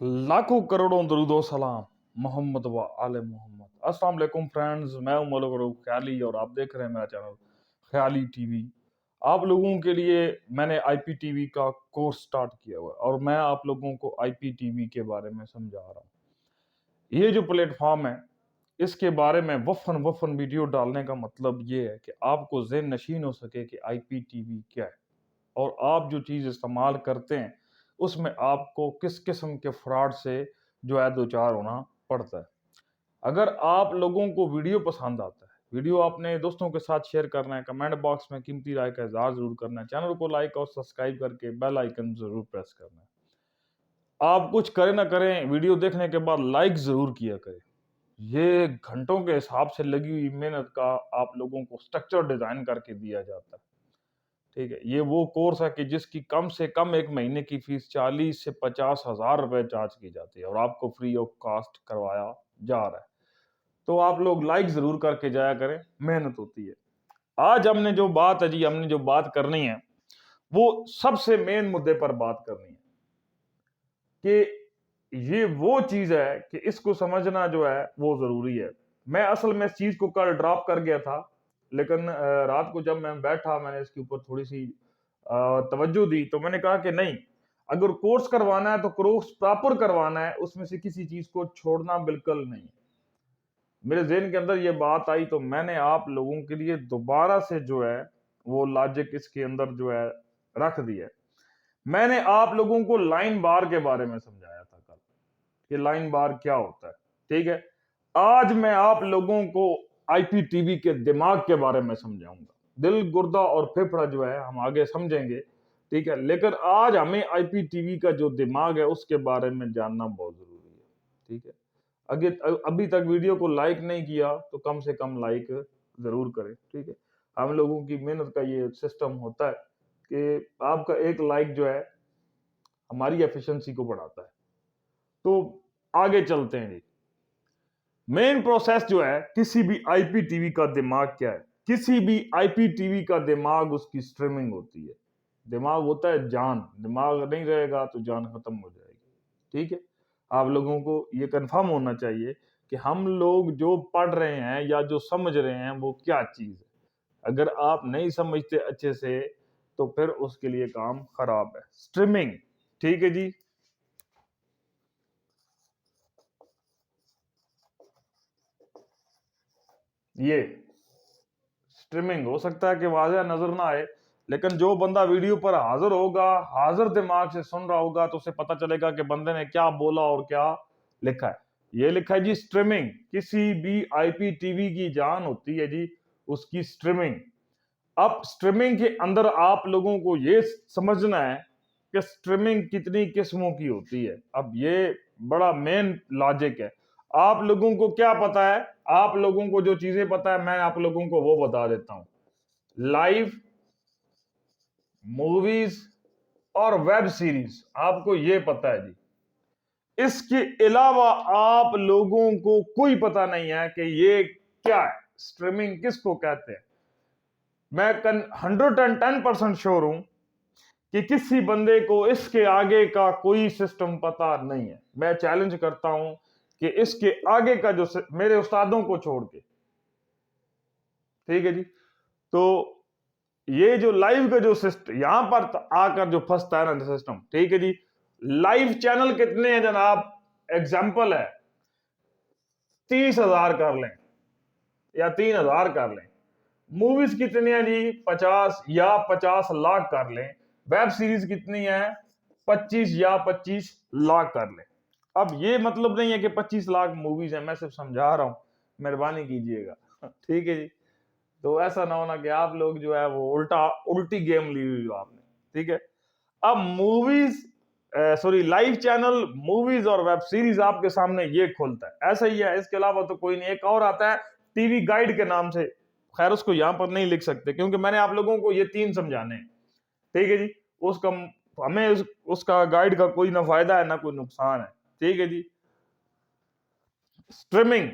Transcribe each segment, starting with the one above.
लाखों करोड़ों दरूदो सलाम मोहम्मद व आले मोहम्मद। अस्सलाम वालेकुम फ्रेंड्स, मैं हूं मौलवी फ़रूक ख्याली और आप देख रहे हैं मेरा चैनल ख्याली टीवी। आप लोगों के लिए मैंने आईपीटीवी का कोर्स स्टार्ट किया हुआ है और मैं आप लोगों को आईपीटीवी के बारे में समझा रहा हूँ। ये जो प्लेटफॉर्म है, इसके बारे में वफ़न वफ़न वीडियो डालने का मतलब ये है कि आपको ज़हन नशीन हो सके कि आईपीटीवी क्या है और आप जो चीज़ इस्तेमाल करते हैं, उसमें आपको किस किस्म के फ्रॉड से जो है दो-चार होना पड़ता है। अगर आप लोगों को वीडियो पसंद आता है, वीडियो अपने दोस्तों के साथ शेयर करना है, कमेंट बॉक्स में कीमती राय का इज़हार ज़रूर करना है, चैनल को लाइक और सब्सक्राइब करके बेल आइकन ज़रूर प्रेस करना है। आप कुछ करें ना करें, वीडियो देखने के बाद लाइक ज़रूर किया करें। ये घंटों के हिसाब से लगी हुई मेहनत का आप लोगों को स्ट्रक्चर डिज़ाइन करके दिया जाता है। ठीक है, ये वो कोर्स है कि जिसकी कम से कम 1 महीने की फीस 40 से 50 हज़ार रुपए चार्ज की जाती है और आपको फ्री ऑफ कॉस्ट करवाया जा रहा है। तो आप लोग लाइक ज़रूर करके जाया करें, मेहनत होती है। आज हमने जो बात करनी है, वो सबसे मेन मुद्दे पर बात करनी है कि ये वो चीज़ है कि इसको समझना जो है वो ज़रूरी है। मैं असल में इस चीज़ को कल ड्रॉप कर गया था, लेकिन रात को जब मैं बैठा मैंने इसके ऊपर थोड़ी-सी तवज्जो दी तो मैंने कहा कि नहीं, अगर कोर्स करवाना है तो कोर्स प्रॉपर करवाना है, उसमें से किसी चीज़ को छोड़ना बिल्कुल नहीं। मेरे ज़हन के अंदर ये बात आई तो मैंने आप लोगों के लिए दोबारा से जो है वो लॉजिक इसके अंदर जो है रख दिया है। मैंने आप लोगों को लाइन बार के बारे में समझाया था कल कि लाइन बार क्या होता है, ठीक है? आज मैं आप लोगों को आईपीटीवी के दिमाग के बारे में समझाऊंगा। दिल, गुर्दा और फेफड़ा जो है हम आगे समझेंगे, ठीक है? लेकिन आज हमें आईपीटीवी का जो दिमाग है उसके बारे में जानना बहुत जरूरी है, ठीक है? अभी तक वीडियो को लाइक नहीं किया तो कम से कम लाइक जरूर करें, ठीक है? हम लोगों की मेहनत का ये सिस्टम होता है कि आपका एक लाइक जो है हमारी एफिशिएंसी को बढ़ाता है। तो आगे चलते हैं जी। मेन प्रोसेस जो है किसी भी आईपीटीवी का दिमाग क्या है? किसी भी आईपीटीवी का दिमाग उसकी स्ट्रीमिंग होती है। दिमाग होता है जान, दिमाग नहीं रहेगा तो जान खत्म हो जाएगी, ठीक है? आप लोगों को ये कंफर्म होना चाहिए कि हम लोग जो पढ़ रहे हैं या जो समझ रहे हैं वो क्या चीज है। अगर आप नहीं समझते अच्छे से तो फिर उसके लिए काम खराब है। स्ट्रीमिंग, ठीक है जी। ये स्ट्रीमिंग हो सकता है कि वाज़ह नजर ना आए, लेकिन जो बंदा वीडियो पर हाजिर होगा, हाजिर दिमाग से सुन रहा होगा तो उसे पता चलेगा कि बंदे ने क्या बोला और क्या लिखा है। ये लिखा है जी स्ट्रीमिंग। किसी भी आईपीटीवी की जान होती है जी उसकी स्ट्रीमिंग। अब स्ट्रीमिंग के अंदर आप लोगों को ये समझना है कि स्ट्रीमिंग कितनी किस्मों की होती है। अब ये बड़ा मेन लॉजिक है। आप लोगों को क्या पता है? आप लोगों को जो चीजें पता है मैं आप लोगों को वो बता देता हूं। लाइव, मूवीज और वेब सीरीज आपको ये पता है जी। इसके अलावा आप लोगों को कोई पता नहीं है कि ये क्या है, स्ट्रीमिंग किसको कहते हैं। मैं 110% श्योर हूं कि किसी बंदे को इसके आगे का कोई सिस्टम पता नहीं है। मैं चैलेंज करता हूं कि इसके आगे का जो मेरे उस्तादों को छोड़ के, ठीक है जी। तो ये जो लाइव का जो सिस्टम यहां पर आकर जो फंसता है ना सिस्टम, ठीक है जी। लाइव चैनल कितने हैं जनाब? एग्जाम्पल है 30,000 कर लें या 3,000 कर लें। मूवीज कितनी है जी? 50 या 50 लाख कर लें। वेब सीरीज कितनी है? 25 या 25 लाख कर लें। अब ये मतलब नहीं है कि 25 लाख मूवीज है, मैं सिर्फ समझा रहा हूं, मेहरबानी कीजिएगा। ठीक है जी। तो ऐसा ना होना कि आप लोग जो है वो उल्टी गेम ली हुई हो आपने, ठीक है। अब movies sorry live channel, movies और वेब सीरीज आपके सामने ये खोलता है, ऐसा ही है। इसके अलावा तो कोई नहीं। एक और आता है टीवी गाइड के नाम से, खैर उसको यहां पर नहीं लिख सकते क्योंकि मैंने आप लोगों को ये 3 समझाने हैं, ठीक है जी। उसका हमें उसका गाइड का कोई ना फायदा है ना कोई नुकसान है, ठीक है जी। स्ट्रीमिंग,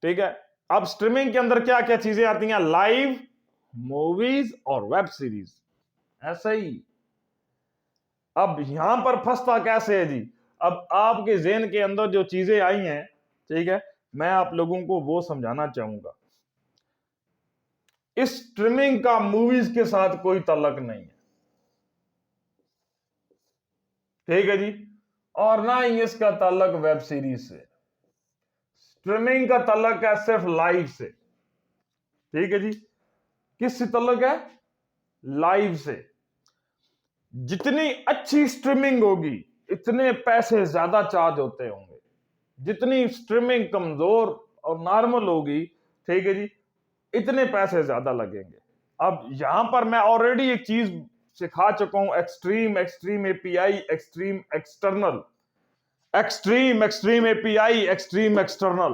ठीक है। अब स्ट्रीमिंग के अंदर क्या क्या चीजें आती हैं? लाइव, मूवीज और वेब सीरीज, ऐसा ही। अब यहां पर फंसता कैसे है जी? अब आपके ज़हन के अंदर जो चीजें आई हैं, ठीक है, मैं आप लोगों को वो समझाना चाहूंगा। इस स्ट्रीमिंग का मूवीज के साथ कोई ताल्लुक नहीं है, ठीक है जी, और ना ही इसका ताल्लुक वेब सीरीज से। स्ट्रीमिंग का ताल्लुक है सिर्फ लाइव से, ठीक है जी। किससे ताल्लुक है? लाइव से। जितनी अच्छी स्ट्रीमिंग होगी इतने पैसे ज्यादा चार्ज होते होंगे, जितनी स्ट्रीमिंग कमजोर और नॉर्मल होगी, ठीक है जी, इतने पैसे ज्यादा लगेंगे। अब यहां पर मैं ऑलरेडी एक चीज सिखा चुका हूं, extreme extreme API, extreme external, extreme extreme API, extreme external.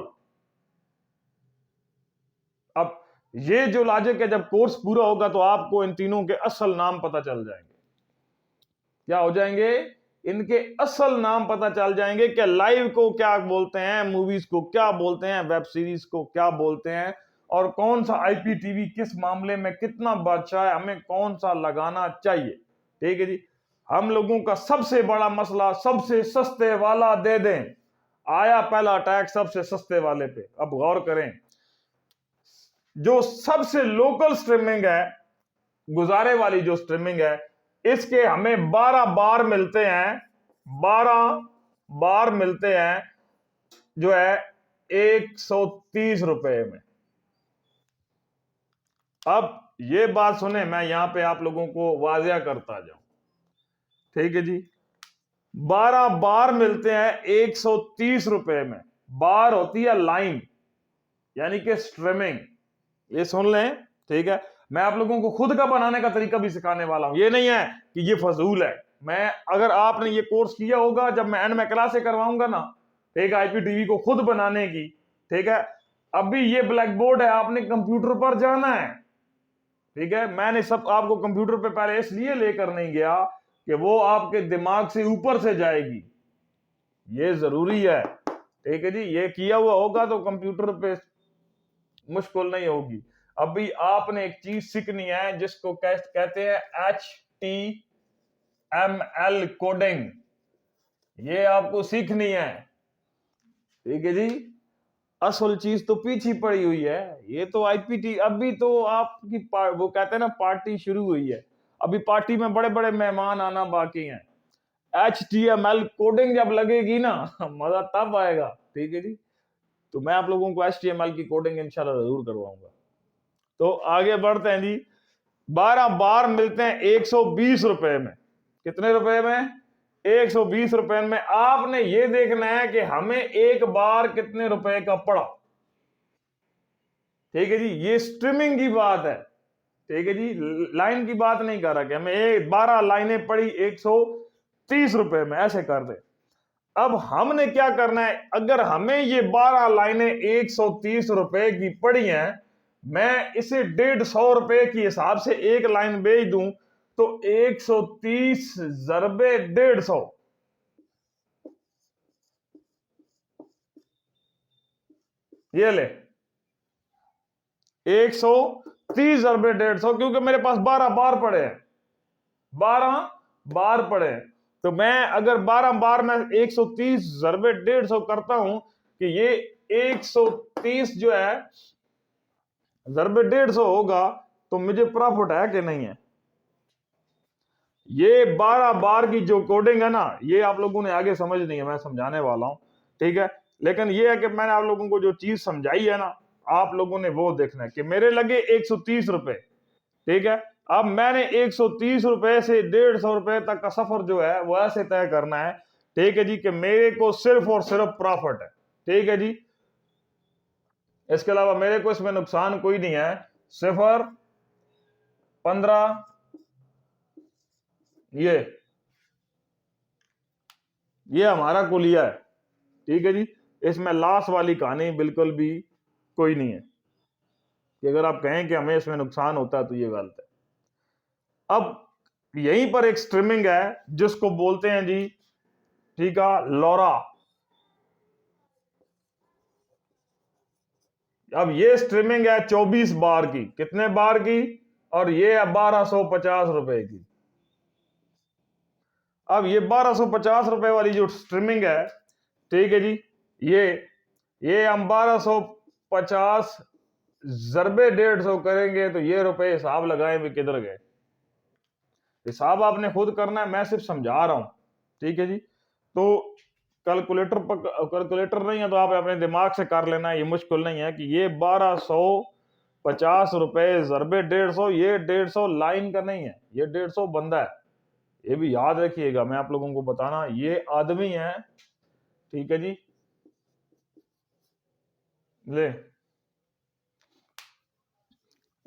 अब ये जो लॉजिक है, जब कोर्स पूरा होगा तो आपको इन तीनों के असल नाम पता चल जाएंगे। क्या हो जाएंगे? इनके असल नाम पता चल जाएंगे कि लाइव को क्या बोलते हैं, मूवीज को क्या बोलते हैं, वेब सीरीज को क्या बोलते हैं, और कौन सा आईपीटीवी किस मामले में कितना बादशाह है, हमें कौन सा लगाना चाहिए। ठीक है जी। हम लोगों का सबसे बड़ा मसला, सबसे सस्ते वाला दे दें। आया पहला अटैक सबसे सस्ते वाले पे। अब गौर करें, जो सबसे लोकल स्ट्रीमिंग है, गुजारे वाली जो स्ट्रीमिंग है, इसके हमें 12 बार मिलते हैं, 12 बार मिलते हैं, जो है 130 रुपए में। अब ये बात सुने, मैं यहां पे आप लोगों को वाजिया करता जाऊं, ठीक है जी। 12 बार मिलते हैं 130 रुपए में। बार होती है लाइन, यानी कि स्ट्रीमिंग। ये सुन लें, ठीक है। मैं आप लोगों को खुद का बनाने का तरीका भी सिखाने वाला हूं। ये नहीं है कि ये फजूल है। मैं, अगर आपने ये कोर्स किया होगा, जब मैं एंड में क्लासे करवाऊंगा ना, ठीक है, आईपीटीवी को खुद बनाने की, ठीक है। अभी ये ब्लैक बोर्ड है, आपने कंप्यूटर पर जाना है, ठीक है। मैंने सब आपको कंप्यूटर पे पहले इसलिए लेकर नहीं गया कि वो आपके दिमाग से ऊपर से जाएगी, ये जरूरी है, ठीक है जी। ये किया हुआ होगा तो कंप्यूटर पे मुश्किल नहीं होगी। अभी आपने एक चीज सीखनी है जिसको कहते हैं HTML कोडिंग। ये आपको सीखनी है, ठीक है जी। असल चीज तो पीछे पड़ी हुई है। ये तो आईपीटी, अभी तो आपकी वो कहते हैं ना, पार्टी शुरू हुई है। अभी पार्टी में बड़े बड़े मेहमान आना बाकी हैं। HTML कोडिंग जब लगेगी ना, मजा तब आएगा, ठीक है जी। तो मैं आप लोगों को HTML की कोडिंग इंशाल्लाह जरूर करवाऊंगा। तो आगे बढ़ते हैं जी। 12 बार मिलते हैं 120 रुपए में। कितने रुपए में? 120 रुपए में। आपने ये देखना है कि हमें एक बार कितने रुपए का पड़ा, ठीक है जी। ये स्ट्रीमिंग की बात है, ठीक है जी, लाइन की बात नहीं कर रहा कि हमें 12 लाइनें पड़ी 130 रुपए में, ऐसे कर दे। अब हमने क्या करना है, अगर हमें ये 12 लाइनें 130 रुपए की पड़ी हैं, मैं इसे 150 रुपए के हिसाब से एक लाइन बेच दूं तो 130 ज़रबे 150, ये ले 130 ज़रबे 150, क्योंकि मेरे पास 12 बार पड़े हैं, 12 बार पड़े हैं। तो मैं अगर 12 बार में 130 ज़रबे 150 करता हूं कि ये 130 जो है ज़रबे 150 होगा, तो मुझे प्रॉफिट है कि नहीं है। ये 12 बार की जो कोडिंग है ना, ये आप लोगों ने आगे समझनी है, मैं समझाने वाला हूं, ठीक है। लेकिन ये है कि मैंने आप लोगों को जो चीज समझाई है ना, आप लोगों ने वो देखना है कि मेरे लगे 130 रुपए, ठीक है। अब मैंने 130 रुपए से 150 रुपए तक का सफर जो है वो ऐसे तय करना है, ठीक है जी, कि मेरे को सिर्फ और सिर्फ प्रॉफिट है, ठीक है जी। इसके अलावा मेरे को इसमें नुकसान कोई नहीं है। 0, 15, ये हमारा कुलिया है, ठीक है जी। इसमें लॉस वाली कहानी बिल्कुल भी कोई नहीं है कि अगर आप कहें कि हमें इसमें नुकसान होता है तो ये गलत है। अब यहीं पर एक स्ट्रीमिंग है जिसको बोलते हैं जी, ठीक है, लोरा। अब ये स्ट्रीमिंग है 24 बार की। कितने बार की? और ये है 1250 रुपए की। अब ये 1250 रुपए वाली जो स्ट्रीमिंग है, ठीक है जी, ये हम 1250 ज़रबे 150 करेंगे तो ये रुपए हिसाब लगाए भी किधर गए। हिसाब आपने खुद करना है, मैं सिर्फ समझा रहा हूं, ठीक है जी। तो कैलकुलेटर नहीं है तो आप अपने दिमाग से कर लेना, ये मुश्किल नहीं है कि ये 1250 रुपए ज़रबे 150, ये 150 लाइन का नहीं है, ये 150 बंदा है। ये भी याद रखिएगा, मैं आप लोगों को बताना, ये आदमी है, ठीक है जी। ले,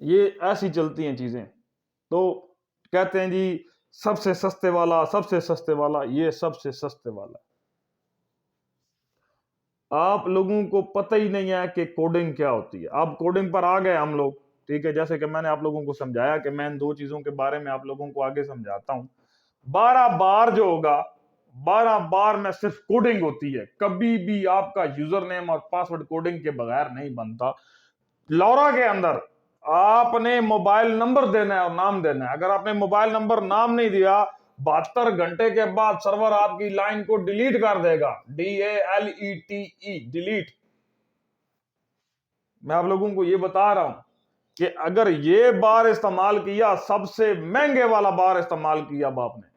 ये ऐसी चलती हैं चीजें। तो कहते हैं जी सबसे सस्ते वाला, सबसे सस्ते वाला, ये सबसे सस्ते वाला। आप लोगों को पता ही नहीं है कि कोडिंग क्या होती है। अब कोडिंग पर आ गए हम लोग, ठीक है। जैसे कि मैंने आप लोगों को समझाया कि मैं इन दो चीजों के बारे में आप लोगों को आगे समझाता हूं। 12 बार जो होगा, 12 बार में सिर्फ कोडिंग होती है। कभी भी आपका यूजर नेम और पासवर्ड कोडिंग के बगैर नहीं बनता। लॉरा के अंदर आपने मोबाइल नंबर देना है और नाम देना है। अगर आपने मोबाइल नंबर नाम नहीं दिया, 72 घंटे के बाद सर्वर आपकी लाइन को डिलीट कर देगा। DALETE, delete. मैं आप लोगों को ये बता रहा हूं कि अगर ये बार इस्तेमाल किया, सबसे महंगे वाला बार इस्तेमाल किया अब आपने,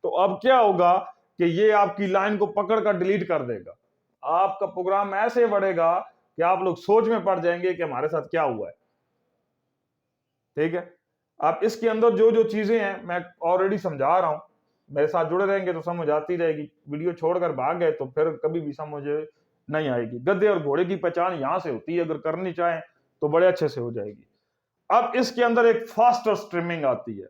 तो अब क्या होगा कि ये आपकी लाइन को पकड़ कर डिलीट कर देगा। आपका प्रोग्राम ऐसे बढ़ेगा कि आप लोग सोच में पड़ जाएंगे कि हमारे साथ क्या हुआ है, ठीक है। आप इसके अंदर जो जो चीजें हैं मैं ऑलरेडी समझा रहा हूं, मेरे साथ जुड़े रहेंगे तो समझ आती रहेगी। वीडियो छोड़कर भाग गए तो फिर कभी भी समझ नहीं आएगी। गधे और घोड़े की पहचान यहां से होती है, अगर करनी चाहें तो बड़े अच्छे से हो जाएगी। अब इसके अंदर एक फास्टर स्ट्रीमिंग आती है,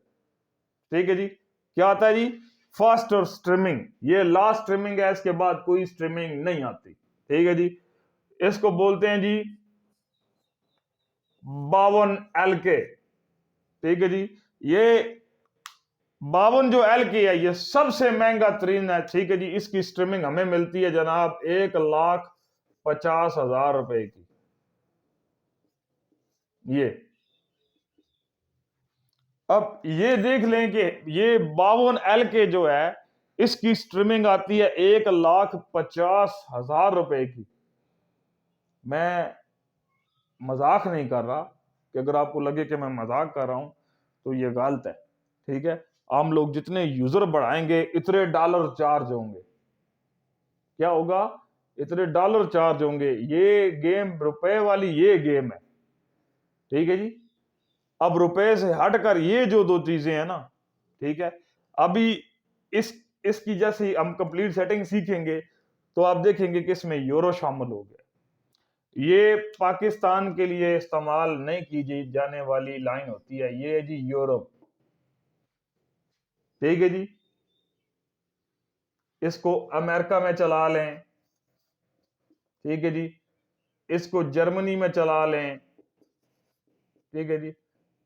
ठीक है जी। क्या आता है जी? Faster streaming. ये लास्ट स्ट्रीमिंग है, इसके बाद कोई स्ट्रीमिंग नहीं आती, ठीक है जी। इसको बोलते हैं जी 52 LK, ठीक है जी। ये 52 जो LK है, ये सबसे महंगा तरीन है, ठीक है जी। इसकी स्ट्रीमिंग हमें मिलती है जनाब 1,50,000 रुपए की। ये अब ये देख लें कि ये 52 LK जो है, इसकी स्ट्रीमिंग आती है 1,50,000 रुपए की। मैं मजाक नहीं कर रहा, कि अगर आपको लगे कि मैं मजाक कर रहा हूं तो ये गलत है, ठीक है। हम लोग जितने यूजर बढ़ाएंगे इतने डॉलर चार्ज होंगे। क्या होगा? इतने डॉलर चार्ज होंगे। ये गेम रुपए वाली ये गेम है, ठीक है जी। अब रुपए से हटकर ये जो दो चीजें हैं ना, ठीक है। अभी इस इसकी जैसे हम कंप्लीट सेटिंग सीखेंगे तो आप देखेंगे कि इसमें यूरो शामिल हो गया। ये पाकिस्तान के लिए इस्तेमाल नहीं की जाने वाली लाइन होती है, ये है जी यूरोप, ठीक है जी। इसको अमेरिका में चला लें, ठीक है जी। इसको जर्मनी में चला लें, ठीक है जी।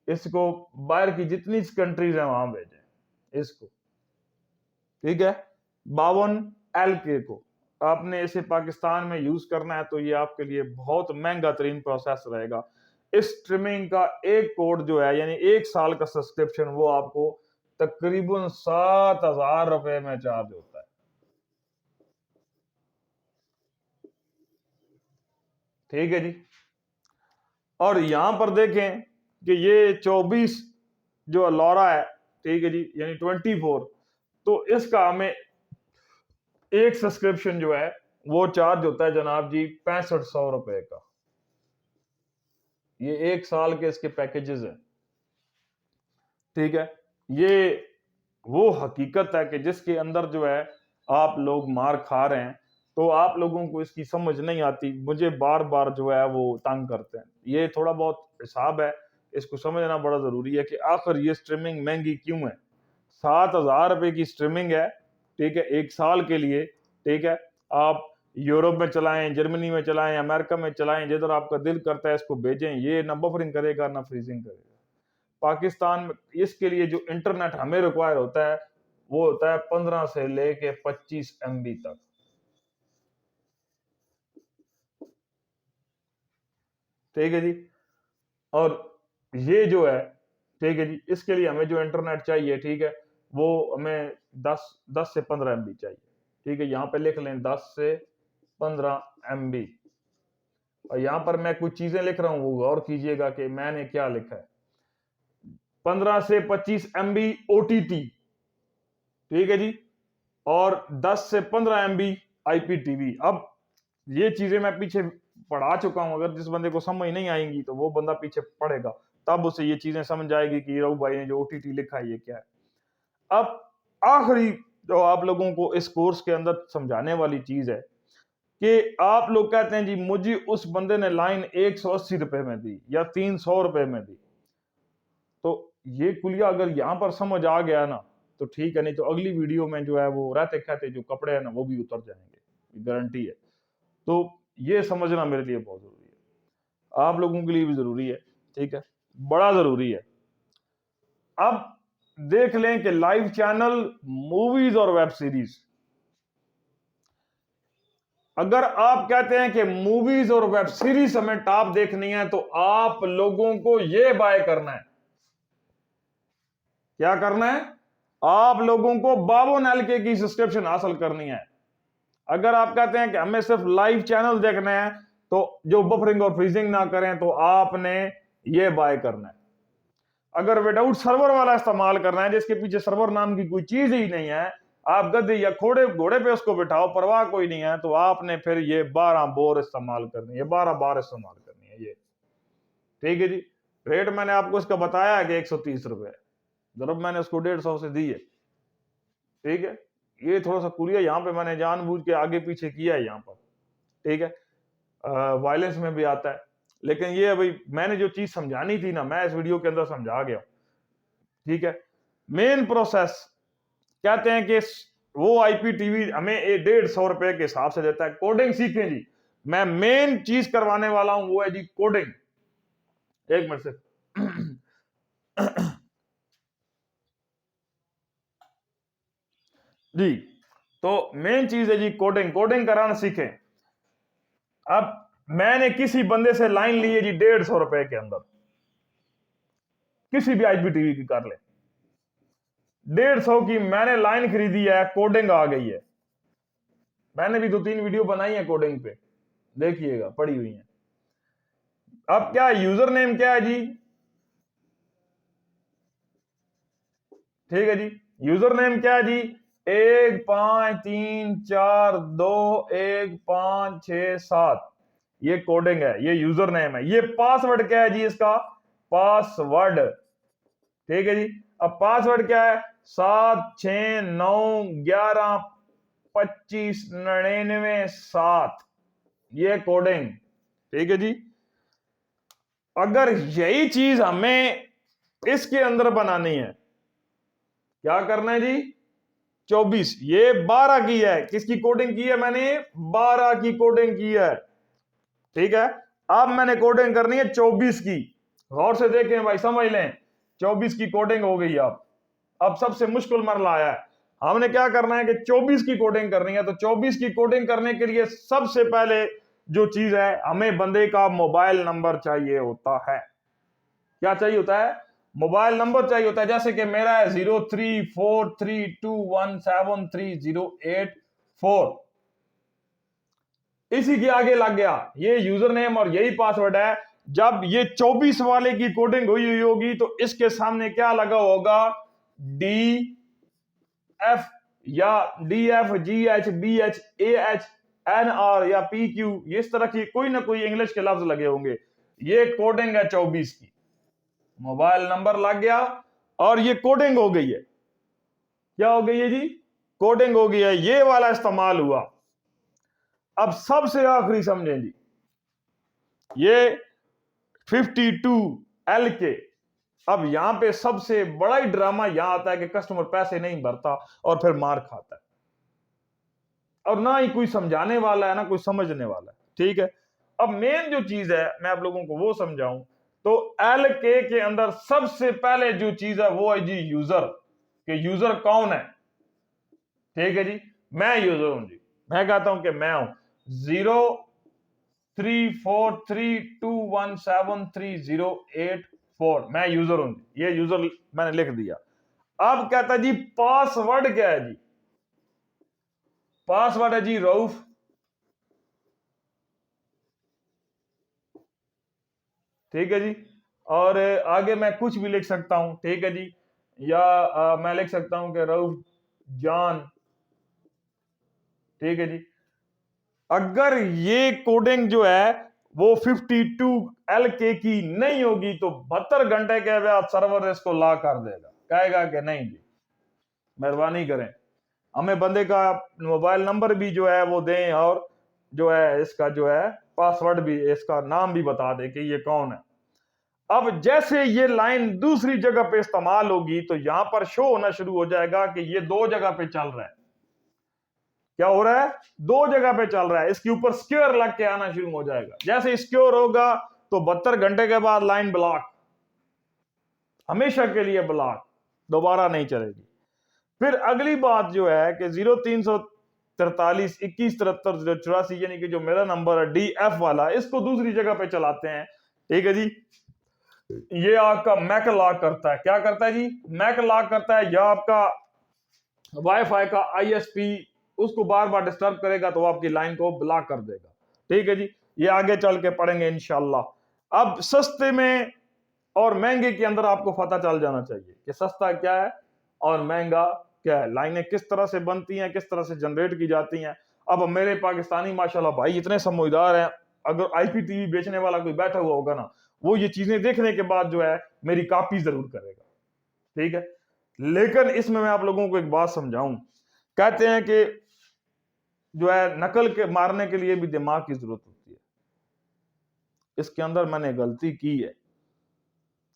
इसको बाहर की जितनी कंट्रीज हैं वहां भेजें इसको, ठीक है। 52 LK को आपने इसे पाकिस्तान में यूज करना है तो ये आपके लिए बहुत महंगा तरीन प्रोसेस रहेगा। इस स्ट्रीमिंग का एक कोड जो है, यानी 1 साल का सब्सक्रिप्शन, वो आपको तकरीबन 7,000 रुपए में चार्ज होता है, ठीक है जी। और यहां पर देखें कि ये 24 जो अलोरा है, ठीक है जी, यानी 24, तो इसका हमें एक सब्सक्रिप्शन जो है वो चार्ज होता है जनाब जी 6500 रुपए का। ये 1 साल के इसके पैकेजेस हैं, ठीक है। ये वो हकीकत है कि जिसके अंदर जो है आप लोग मार खा रहे हैं, तो आप लोगों को इसकी समझ नहीं आती। मुझे बार बार जो है वो तंग करते हैं। ये थोड़ा बहुत हिसाब है, इसको समझना बड़ा जरूरी है कि आखिर ये स्ट्रीमिंग महंगी क्यों है। 7,000 रुपए की स्ट्रीमिंग है, ठीक है, 1 साल के लिए, ठीक है। आप यूरोप में चलाएं, जर्मनी में चलाएं, अमेरिका में चलाएं, जिधर आपका दिल करता है इसको भेजें। ये ना बफरिंग करेगा ना फ्रीजिंग करेगा। पाकिस्तान में इसके लिए जो इंटरनेट हमें रिक्वायर होता है वो होता है 15 से लेके 25 MB तक, ठीक है जी। और ये जो है, ठीक है जी, इसके लिए हमें जो इंटरनेट चाहिए, ठीक है, वो हमें 10 से 15 MB चाहिए। ठीक है, यहाँ पे लिख लें 10 से 15 MB। और यहाँ पर मैं कुछ चीजें लिख रहा हूँ, वो गौर कीजिएगा कि मैंने क्या लिखा है। 15 से 25 MB OTT, ठीक है जी, और 10 से 15 MB IPTV। अब ये चीजें मैं पीछे पढ़ा चुका हूं, अगर जिस बंदे को समझ नहीं आएंगी तो वो बंदा पीछे पढ़ेगा, तब उसे ये चीजें समझ आएगी कि रघु भाई ने जो OTT लिखा है ये क्या है। अब आखिरी जो आप लोगों को इस कोर्स के अंदर समझाने वाली चीज है कि आप लोग कहते हैं जी मुझे उस बंदे ने लाइन 180 रुपए में दी या 300 रुपए में दी, तो ये कुलिया अगर यहां पर समझ आ गया ना तो ठीक है, नहीं तो अगली वीडियो में जो है वो रहते कहते जो कपड़े हैं ना वो भी उतर जाएंगे, गारंटी है। तो ये समझना मेरे लिए बहुत जरूरी है, आप लोगों के लिए भी जरूरी है, ठीक है, बड़ा जरूरी है। अब देख लें कि लाइव चैनल, मूवीज और वेब सीरीज, अगर आप कहते हैं कि मूवीज और वेब सीरीज हमें टॉप देखनी है तो आप लोगों को यह बाय करना है। क्या करना है? आप लोगों को 52 LK की सब्सक्रिप्शन हासिल करनी है। अगर आप कहते हैं कि हमें सिर्फ लाइव चैनल देखने हैं तो जो बफरिंग और फ्रीजिंग ना करें तो आपने ये बाय करना है। अगर विदाउट सर्वर वाला इस्तेमाल करना है जिसके पीछे सर्वर नाम की कोई चीज ही नहीं है, आप गधे या घोड़े पे उसको बिठाओ, परवाह कोई नहीं है, तो आपने फिर ये 12 बोर इस्तेमाल करनी है, 12 बार इस्तेमाल करनी है ये। ठीक है जी, रेट मैंने आपको इसका बताया है कि 130 रुपए, जरूर मैंने उसको 150 से दी है। ठीक है, ये थोड़ा सा कुरिया यहाँ पे मैंने जानबूझ के आगे पीछे किया है यहाँ पर। ठीक है, वायलेंस में भी आता है, लेकिन ये भाई मैंने जो चीज समझानी थी ना मैं इस वीडियो के अंदर समझा गया। ठीक है, मेन प्रोसेस कहते हैं कि वो IPTV हमें 150 रुपए के हिसाब से देता है। कोडिंग सीखें जी, मैं मेन चीज करवाने वाला हूं वो है जी कोडिंग। एक मिनट से जी, तो मेन चीज है जी कोडिंग, कोडिंग कराना सीखें। अब मैंने किसी बंदे से लाइन ली है जी 150 रुपए के अंदर, किसी भी IPTV की कर ले, 150 की मैंने लाइन खरीदी है, कोडिंग आ गई है। मैंने भी 2-3 वीडियो बनाई है कोडिंग पे, देखिएगा, पड़ी हुई है। अब क्या यूजर नेम क्या है जी? ठीक है जी, यूजर नेम क्या है जी? 153421567, ये कोडिंग है, ये यूजर नेम है। ये पासवर्ड क्या है जी? इसका पासवर्ड। ठीक है जी, अब पासवर्ड क्या है? 76911259997, ये कोडिंग। ठीक है जी, अगर यही चीज हमें इसके अंदर बनानी है, क्या करना है जी? 24, ये 12 की है। किसकी कोडिंग की है मैंने? 12 की कोडिंग की है। ठीक है, अब मैंने कोडिंग करनी है 24 की। गौर से देखें भाई, समझ लें, 24 की कोडिंग हो गई। अब सबसे मुश्किल मरला आया है, हमने क्या करना है कि 24 की कोडिंग करनी है। तो 24 की कोडिंग करने के लिए सबसे पहले जो चीज है, हमें बंदे का मोबाइल नंबर चाहिए होता है। क्या चाहिए होता है? मोबाइल नंबर चाहिए होता है। जैसे कि मेरा है 0343217308 इसी के आगे लग गया, ये यूजर नेम और यही पासवर्ड है। जब ये 24 वाले की कोडिंग हुई होगी तो इसके सामने क्या लगा होगा? DF या DFGHBHAHNR या PQ, इस तरह की कोई ना कोई इंग्लिश के लफ्ज लगे होंगे। ये कोडिंग है 24 की। मोबाइल नंबर लग गया और ये कोडिंग हो गई है। क्या हो गई है जी? कोडिंग हो गई है, ये वाला इस्तेमाल हुआ। अब सबसे आखिरी समझें जी, ये 52LK। अब यहां पे सबसे बड़ा ही ड्रामा यहां आता है कि कस्टमर पैसे नहीं भरता और फिर मार खाता है, और ना ही कोई समझाने वाला है ना कोई समझने वाला है। ठीक है, अब मेन जो चीज है मैं आप लोगों को वो समझाऊं, तो LK के अंदर सबसे पहले जो चीज है वो है जी यूजर, कि यूजर कौन है। ठीक है जी, मैं यूजर हूं जी, मैं कहता हूं कि मैं हूं 0343217308 4, मैं यूजर हूं, ये यूजर मैंने लिख दिया। अब कहता है जी पासवर्ड क्या है जी, पासवर्ड है जी रऊफ, ठीक है जी। और आगे मैं कुछ भी लिख सकता हूं, ठीक है जी, या मैं लिख सकता हूं कि रऊफ जान, ठीक है जी। अगर ये कोडिंग जो है वो 52 LK की नहीं होगी तो 72 घंटे के बाद सर्वर इसको ला कर देगा, कहेगा कि नहीं जी मेहरबानी करें, हमें बंदे का मोबाइल नंबर भी जो है वो दें, और जो है इसका जो है पासवर्ड भी, इसका नाम भी बता दे कि ये कौन है। अब जैसे ये लाइन दूसरी जगह पे इस्तेमाल होगी तो यहां पर शो होना शुरू हो जाएगा कि ये दो जगह पे चल रहा है। क्या हो रहा है, दो जगह पे चल रहा है, इसके ऊपर स्क्योर लग के आना शुरू हो जाएगा। जैसे स्क्योर होगा तो 72 घंटे के बाद लाइन ब्लॉक, हमेशा के लिए ब्लॉक, दोबारा नहीं चलेगी। फिर अगली बात जो है कि 0343 21 73 84 यानी कि जो मेरा नंबर है DF वाला, इसको दूसरी जगह पे चलाते हैं, ठीक है जी। ये आपका मैक लॉक करता है, क्या करता है जी, मैक लॉक करता है, या आपका वाईफाई का ISP उसको बार बार डिस्टर्ब करेगा तो आपकी लाइन को ब्लॉक कर देगा, ठीक है जी। ये आगे चल के पढ़ेंगे इंशाल्लाह। अब सस्ते में और महंगे के अंदर आपको पता चल जाना चाहिए कि सस्ता क्या है और महंगा क्या है, लाइनें किस तरह से बनती हैं, किस तरह से जनरेट की जाती हैं। अब मेरे पाकिस्तानी माशाल्लाह भाई इतने समझदार हैं, अगर IPTV बेचने वाला कोई बैठा हुआ होगा ना, वो ये चीजें देखने के बाद जो है मेरी कॉपी जरूर करेगा, ठीक है। लेकिन इसमें मैं आप लोगों को एक बात समझाऊं, कहते हैं कि जो है नकल के मारने के लिए भी दिमाग की जरूरत होती है। इसके अंदर मैंने गलती की है,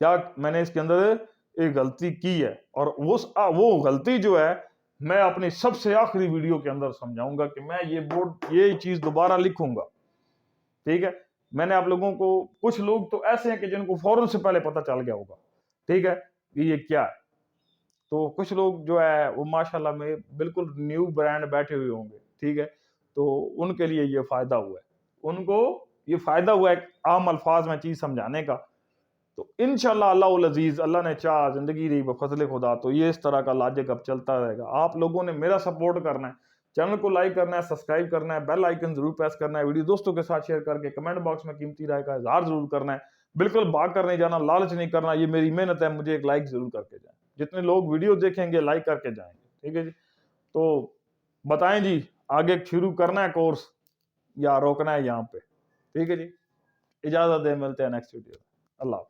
क्या मैंने इसके अंदर एक गलती की है, और वो गलती जो है मैं अपनी सबसे आखिरी वीडियो के अंदर समझाऊंगा कि मैं ये चीज दोबारा लिखूंगा, ठीक है। मैंने आप लोगों को, कुछ लोग तो ऐसे हैं कि जिनको फौरन से पहले पता चल गया होगा, ठीक है, कि ये क्या है। तो कुछ लोग जो है वो माशाल्लाह में बिल्कुल न्यू ब्रांड बैठे हुए होंगे, ठीक है, तो उनके लिए ये फायदा हुआ है, उनको ये फायदा हुआ है आम अल्फाज में चीज समझाने का। तो इंशाल्लाह अल्लाहुल अजीज, अल्लाह ने चाहा, जिंदगी रही बफजले खुदा, तो ये इस तरह का लाजिक अब चलता रहेगा। आप लोगों ने मेरा सपोर्ट करना है, चैनल को लाइक करना है, सब्सक्राइब करना है, बेल आइकन जरूर प्रेस करना है, वीडियो दोस्तों के साथ शेयर करके कमेंट बॉक्स में कीमती राय का इजहार जरूर करना है। बिल्कुल भाग कर नहीं जाना, लालच नहीं करना, ये मेरी मेहनत है, मुझे एक लाइक जरूर करके जाए, जितने लोग वीडियो देखेंगे लाइक करके जाएंगे, ठीक है जी। तो बताएं जी, आगे शुरू करना है कोर्स या रोकना है यहाँ पे, ठीक है जी। इजाजत दे, मिलते हैं नेक्स्ट वीडियो। अल्लाह।